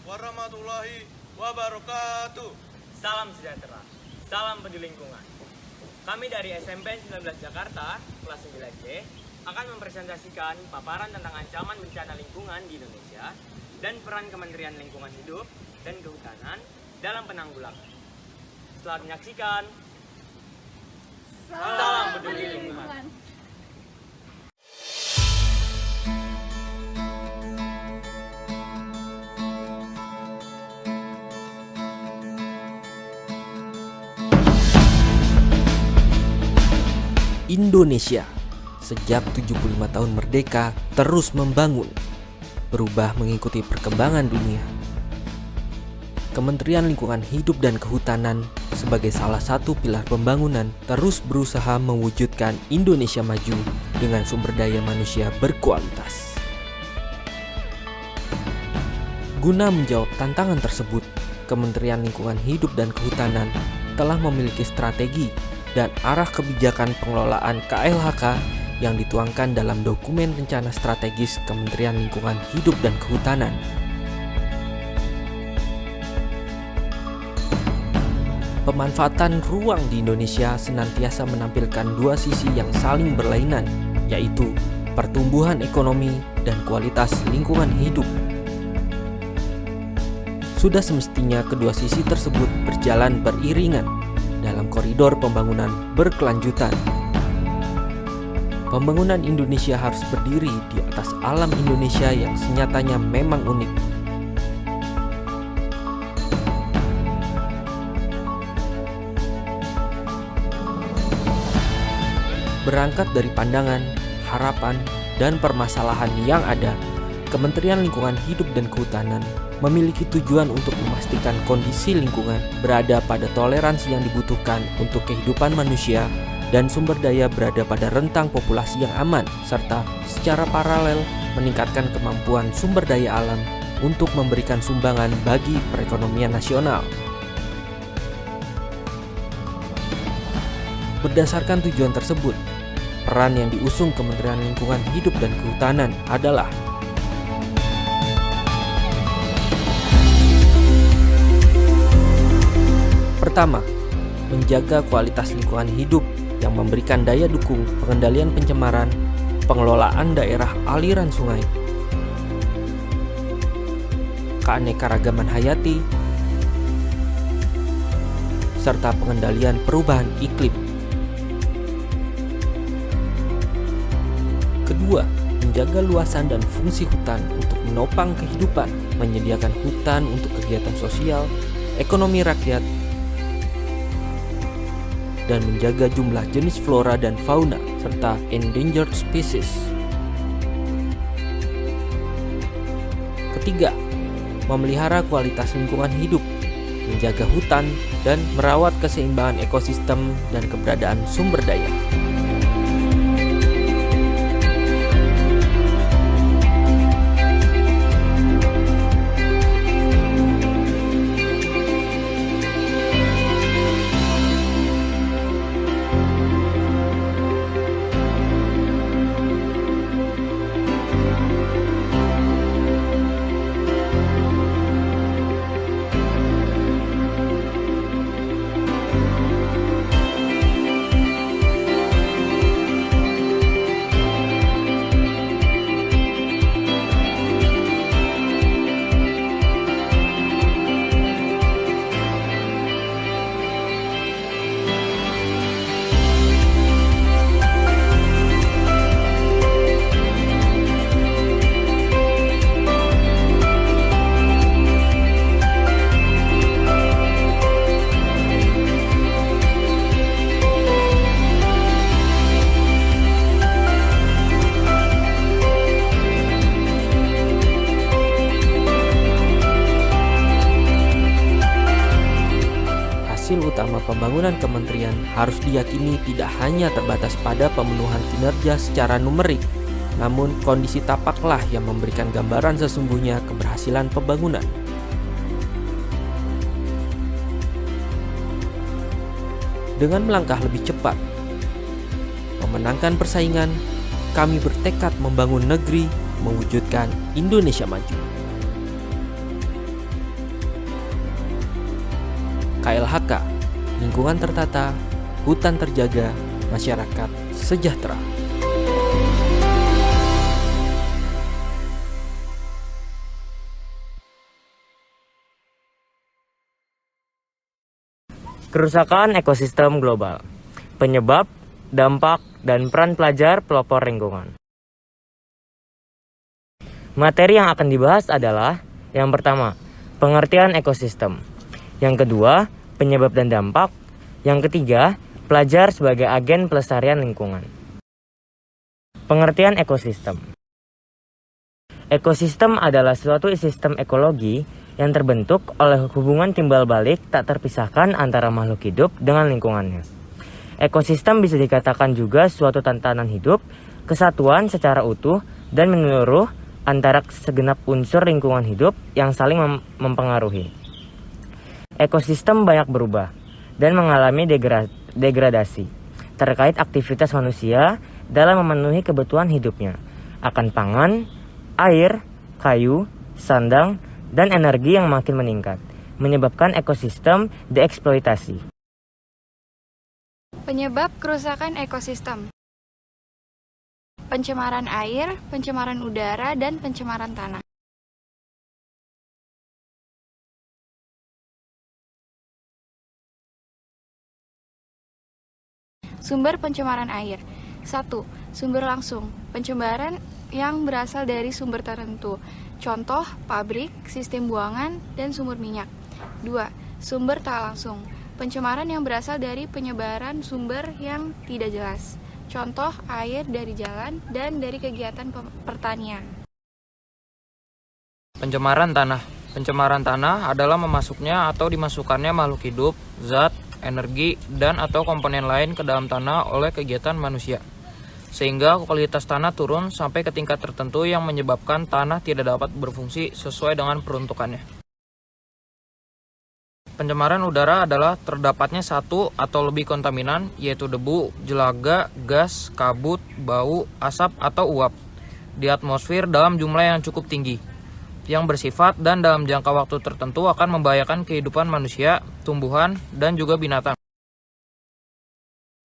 warahmatullahi wabarakatuh. Salam sejahtera, salam peduli lingkungan. Kami dari SMP 19 Jakarta, kelas 9C, akan mempresentasikan paparan tentang ancaman bencana lingkungan di Indonesia dan peran Kementerian Lingkungan Hidup dan Kehutanan dalam penanggulangan. Selamat menyaksikan. Salam peduli lingkungan. Indonesia sejak 75 tahun merdeka terus membangun, berubah mengikuti perkembangan dunia. Kementerian Lingkungan Hidup dan Kehutanan sebagai salah satu pilar pembangunan terus berusaha mewujudkan Indonesia maju dengan sumber daya manusia berkualitas. Guna menjawab tantangan tersebut, Kementerian Lingkungan Hidup dan Kehutanan telah memiliki strategi dan arah kebijakan pengelolaan KLHK yang dituangkan dalam dokumen rencana strategis Kementerian Lingkungan Hidup dan Kehutanan. Pemanfaatan ruang di Indonesia senantiasa menampilkan dua sisi yang saling berlainan, yaitu pertumbuhan ekonomi dan kualitas lingkungan hidup. Sudah semestinya kedua sisi tersebut berjalan beriringan dalam koridor pembangunan berkelanjutan. Pembangunan Indonesia harus berdiri di atas alam Indonesia yang senyatanya memang unik. Berangkat dari pandangan, harapan, dan permasalahan yang ada, Kementerian Lingkungan Hidup dan Kehutanan memiliki tujuan untuk memastikan kondisi lingkungan berada pada toleransi yang dibutuhkan untuk kehidupan manusia dan sumber daya berada pada rentang populasi yang aman, serta secara paralel meningkatkan kemampuan sumber daya alam untuk memberikan sumbangan bagi perekonomian nasional. Berdasarkan tujuan tersebut, peran yang diusung Kementerian Lingkungan Hidup dan Kehutanan adalah: pertama, menjaga kualitas lingkungan hidup yang memberikan daya dukung pengendalian pencemaran, pengelolaan daerah aliran sungai, keanekaragaman hayati, serta pengendalian perubahan iklim. Kedua, menjaga luasan dan fungsi hutan untuk menopang kehidupan, menyediakan hutan untuk kegiatan sosial, ekonomi rakyat, dan menjaga jumlah jenis flora dan fauna serta endangered species. Ketiga, memelihara kualitas lingkungan hidup, menjaga hutan, dan merawat keseimbangan ekosistem dan keberadaan sumber daya. Hasil utama pembangunan kementerian harus diyakini tidak hanya terbatas pada pemenuhan kinerja secara numerik, namun kondisi tapaklah yang memberikan gambaran sesungguhnya keberhasilan pembangunan. Dengan melangkah lebih cepat, memenangkan persaingan, kami bertekad membangun negeri, mewujudkan Indonesia maju. KLHK, lingkungan tertata, hutan terjaga, masyarakat sejahtera. Kerusakan ekosistem global, penyebab, dampak, dan peran pelajar pelopor lingkungan. Materi yang akan dibahas adalah yang pertama, pengertian ekosistem. Yang kedua, penyebab dan dampak. Yang ketiga, pelajar sebagai agen pelestarian lingkungan. Pengertian ekosistem. Ekosistem adalah suatu sistem ekologi yang terbentuk oleh hubungan timbal balik tak terpisahkan antara makhluk hidup dengan lingkungannya. Ekosistem bisa dikatakan juga suatu tatanan hidup, kesatuan secara utuh dan menyeluruh antara segenap unsur lingkungan hidup yang saling mempengaruhi. Ekosistem banyak berubah dan mengalami degradasi terkait aktivitas manusia dalam memenuhi kebutuhan hidupnya akan pangan, air, kayu, sandang, dan energi yang makin meningkat, menyebabkan ekosistem dieksploitasi. Penyebab kerusakan ekosistem: pencemaran air, pencemaran udara, dan pencemaran tanah. Sumber pencemaran air. 1. Sumber langsung. Pencemaran yang berasal dari sumber tertentu. Contoh, pabrik, sistem buangan, dan sumber minyak. 2. Sumber tak langsung. Pencemaran yang berasal dari penyebaran sumber yang tidak jelas. Contoh, air dari jalan dan dari kegiatan pertanian. Pencemaran tanah. Pencemaran tanah adalah memasuknya atau dimasukkannya makhluk hidup, zat, energi, dan atau komponen lain ke dalam tanah oleh kegiatan manusia, sehingga kualitas tanah turun sampai ke tingkat tertentu yang menyebabkan tanah tidak dapat berfungsi sesuai dengan peruntukannya. Pencemaran udara adalah terdapatnya satu atau lebih kontaminan, yaitu debu, jelaga, gas, kabut, bau, asap, atau uap di atmosfer dalam jumlah yang cukup tinggi, yang bersifat dan dalam jangka waktu tertentu akan membahayakan kehidupan manusia, tumbuhan, dan juga binatang.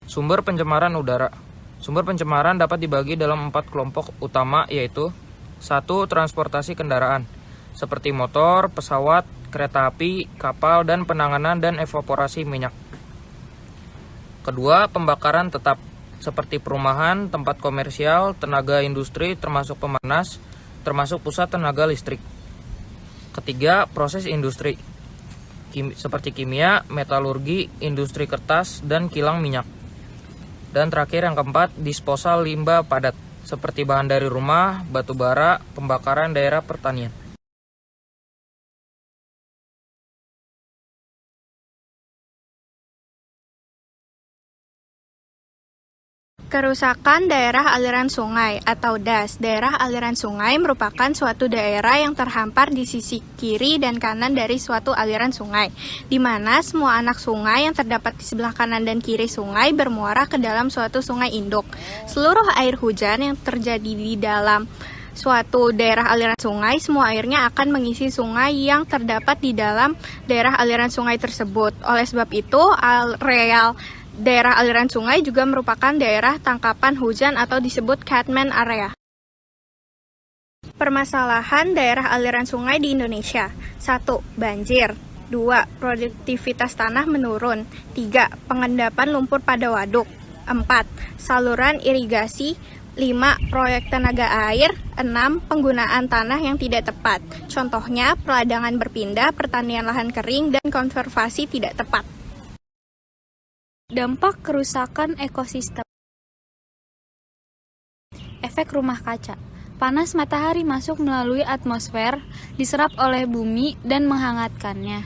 Sumber pencemaran udara. Sumber pencemaran dapat dibagi dalam 4 kelompok utama, yaitu 1. Transportasi kendaraan, seperti motor, pesawat, kereta api, kapal, dan penanganan dan evaporasi minyak. Kedua, pembakaran tetap, seperti perumahan, tempat komersial, tenaga industri, termasuk pemanas, termasuk pusat tenaga listrik. Ketiga, proses industri, seperti kimia, metalurgi, industri kertas, dan kilang minyak. Dan terakhir yang keempat, disposal limbah padat, seperti bahan dari rumah, batu bara, pembakaran daerah pertanian. Kerusakan daerah aliran sungai atau DAS. Daerah aliran sungai merupakan suatu daerah yang terhampar di sisi kiri dan kanan dari suatu aliran sungai, di mana semua anak sungai yang terdapat di sebelah kanan dan kiri sungai bermuara ke dalam suatu sungai induk. Seluruh air hujan yang terjadi di dalam suatu daerah aliran sungai, semua airnya akan mengisi sungai yang terdapat di dalam daerah aliran sungai tersebut. Oleh sebab itu, areal daerah aliran sungai juga merupakan daerah tangkapan hujan atau disebut catchment area. Permasalahan daerah aliran sungai di Indonesia. 1. Banjir. 2. Produktivitas tanah menurun. 3. Pengendapan lumpur pada waduk. 4. Saluran irigasi. 5. Proyek tenaga air. 6. Penggunaan tanah yang tidak tepat. Contohnya, peladangan berpindah, pertanian lahan kering, dan konservasi tidak tepat. Dampak kerusakan ekosistem. Efek rumah kaca. Panas matahari masuk melalui atmosfer, diserap oleh bumi dan menghangatkannya.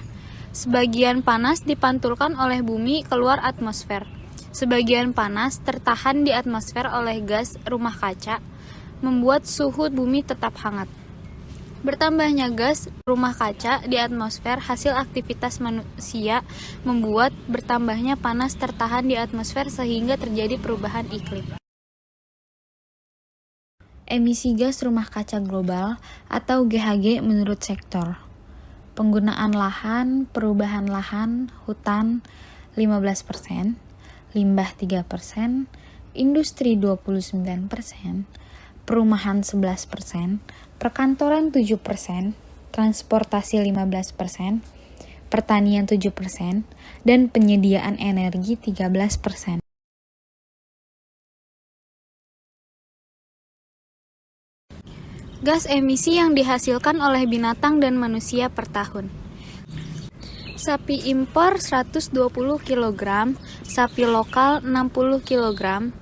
Sebagian panas dipantulkan oleh bumi keluar atmosfer. Sebagian panas tertahan di atmosfer oleh gas rumah kaca, membuat suhu bumi tetap hangat. Bertambahnya gas rumah kaca di atmosfer hasil aktivitas manusia membuat bertambahnya panas tertahan di atmosfer sehingga terjadi perubahan iklim. Emisi gas rumah kaca global atau GHG menurut sektor. penggunaan lahan, perubahan lahan, hutan 15%, limbah 3%, industri 29%, perumahan 11%, perkantoran 7%, transportasi 15%, pertanian 7%, dan penyediaan energi 13%. Gas emisi yang dihasilkan oleh binatang dan manusia per tahun. Sapi impor 120 kg, sapi lokal 60 kg,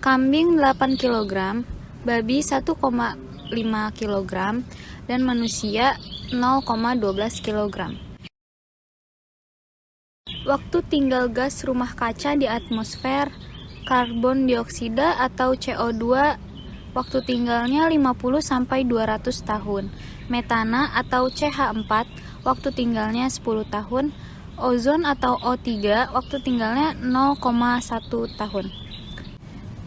kambing 8 kg, babi 1,5 kg, dan manusia 0,12 kg. Waktu tinggal gas rumah kaca di atmosfer, karbon dioksida atau CO2, waktu tinggalnya 50-200 tahun. Metana atau CH4, waktu tinggalnya 10 tahun. Ozon atau O3, waktu tinggalnya 0,1 tahun.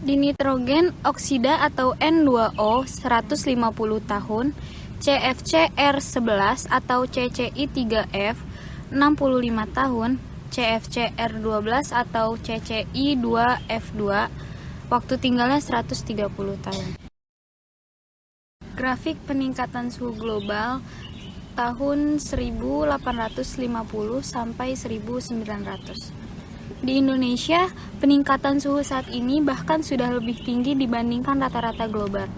Dinitrogen oksida atau N2O 150 tahun. CFC-R11 atau CCI3F 65 tahun. CFC-R12 atau CCI2F2, waktu tinggalnya 130 tahun. Grafik peningkatan suhu global tahun 1850 sampai 1900. Di Indonesia, peningkatan suhu saat ini bahkan sudah lebih tinggi dibandingkan rata-rata global.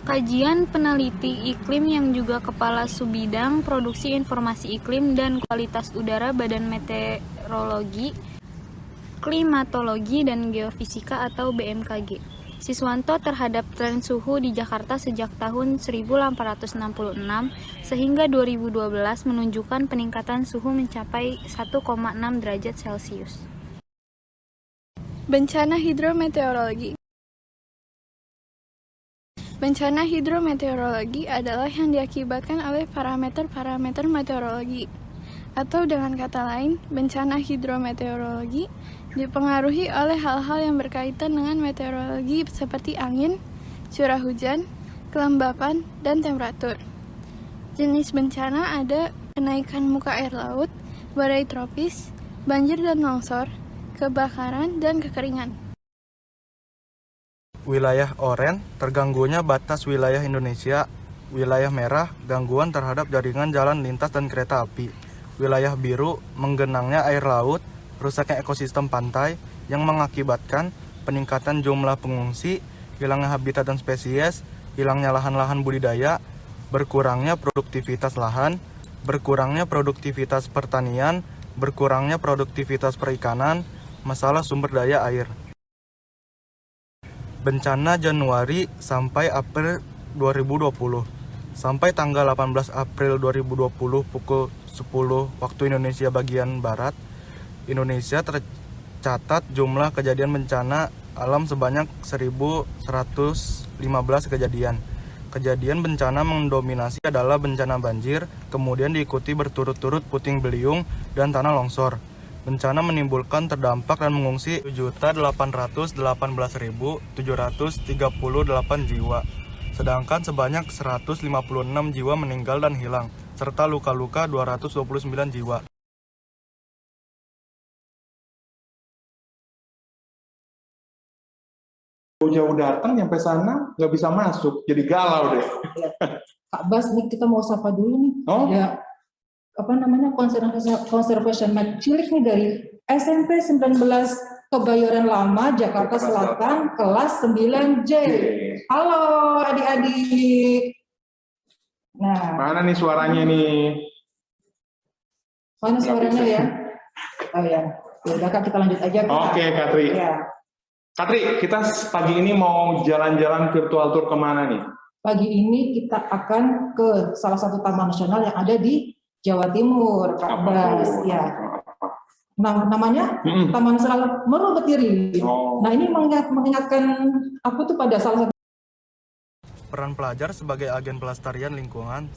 Kajian peneliti iklim yang juga Kepala Subbidang Produksi Informasi Iklim dan Kualitas Udara Badan Meteorologi, Klimatologi dan Geofisika atau BMKG, Siswanto terhadap tren suhu di Jakarta sejak tahun 1866 sehingga 2012 menunjukkan peningkatan suhu mencapai 1,6 derajat Celcius. Bencana hidrometeorologi. Bencana hidrometeorologi adalah yang diakibatkan oleh parameter-parameter meteorologi. Atau dengan kata lain, bencana hidrometeorologi dipengaruhi oleh hal-hal yang berkaitan dengan meteorologi seperti angin, curah hujan, kelembapan, dan temperatur. Jenis bencana ada kenaikan muka air laut, badai tropis, banjir dan longsor, kebakaran, dan kekeringan. Wilayah oranye, terganggunya batas wilayah Indonesia. Wilayah merah, gangguan terhadap jaringan jalan lintas dan kereta api. Wilayah biru, menggenangnya air laut, rusaknya ekosistem pantai yang mengakibatkan peningkatan jumlah pengungsi, hilangnya habitat dan spesies, hilangnya lahan-lahan budidaya, berkurangnya produktivitas lahan, berkurangnya produktivitas pertanian, berkurangnya produktivitas perikanan, masalah sumber daya air. Bencana Januari sampai April 2020. Sampai tanggal 18 April 2020 pukul 10 waktu Indonesia bagian Barat, Indonesia tercatat jumlah kejadian bencana alam sebanyak 1.115 kejadian. Kejadian bencana mendominasi adalah bencana banjir, kemudian diikuti berturut-turut puting beliung dan tanah longsor. Bencana menimbulkan terdampak dan mengungsi 7.818.738 jiwa, sedangkan sebanyak 156 jiwa meninggal dan hilang, serta luka-luka 229 jiwa. Jauh datang nyampe sana nggak bisa masuk, jadi galau deh. Kak Bas, nih kita mau sapa dulu nih. Oh? Ya, conservation map cilik nih dari SMP 19 Kebayoran Lama, Jakarta Selatan, kelas 9J. Halo adik-adik. Nah, Mana nih suaranya nih? mana suaranya ya? Oh ya, udah Kak, kita lanjut aja. Oke, Katri. Ya. Katri, kita pagi ini mau jalan-jalan virtual tour kemana nih? Pagi ini kita akan ke salah satu taman nasional yang ada di Jawa Timur, Kak Bas. Ya. Nah, namanya Taman Nasional Meru Betiri. Oh. Nah, ini mengingatkan aku tuh pada salah satu. Peran pelajar sebagai agen pelestarian lingkungan.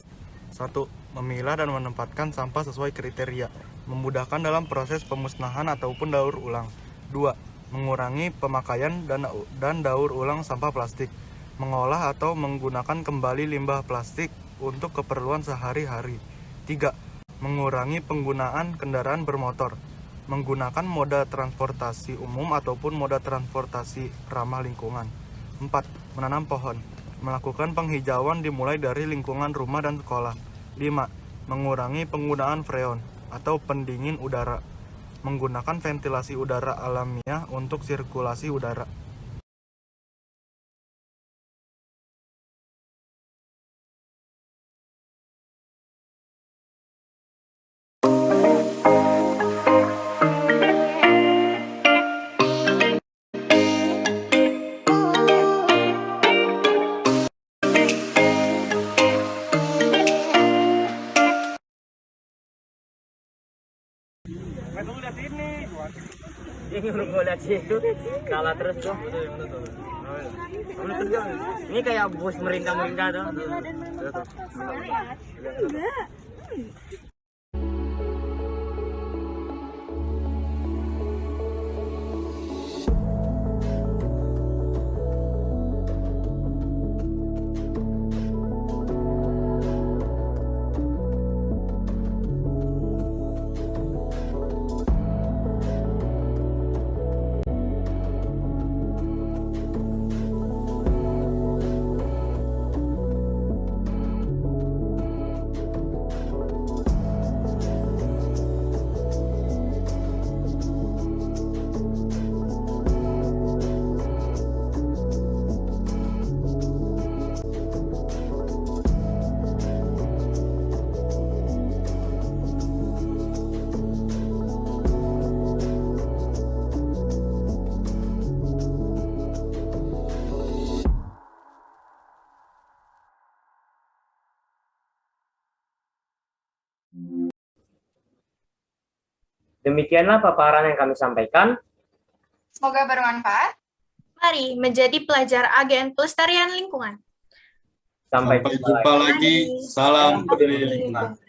1. Memilah dan menempatkan sampah sesuai kriteria, memudahkan dalam proses pemusnahan ataupun daur ulang. 2. Mengurangi pemakaian dan daur ulang sampah plastik, mengolah atau menggunakan kembali limbah plastik untuk keperluan sehari-hari. 3. mengurangi penggunaan kendaraan bermotor, menggunakan moda transportasi umum ataupun moda transportasi ramah lingkungan. 4. Menanam pohon, melakukan penghijauan dimulai dari lingkungan rumah dan sekolah. 5. Mengurangi penggunaan freon atau pendingin udara, menggunakan ventilasi udara alamiah untuk sirkulasi udara. Ini udah gue liat situ, salah terus tuh. Ini kayak bus merintah-merintah tuh. Demikianlah paparan yang kami sampaikan. Semoga bermanfaat. Mari menjadi pelajar agen pelestarian lingkungan. Sampai Sampai jumpa lagi. Salam peduli lingkungan.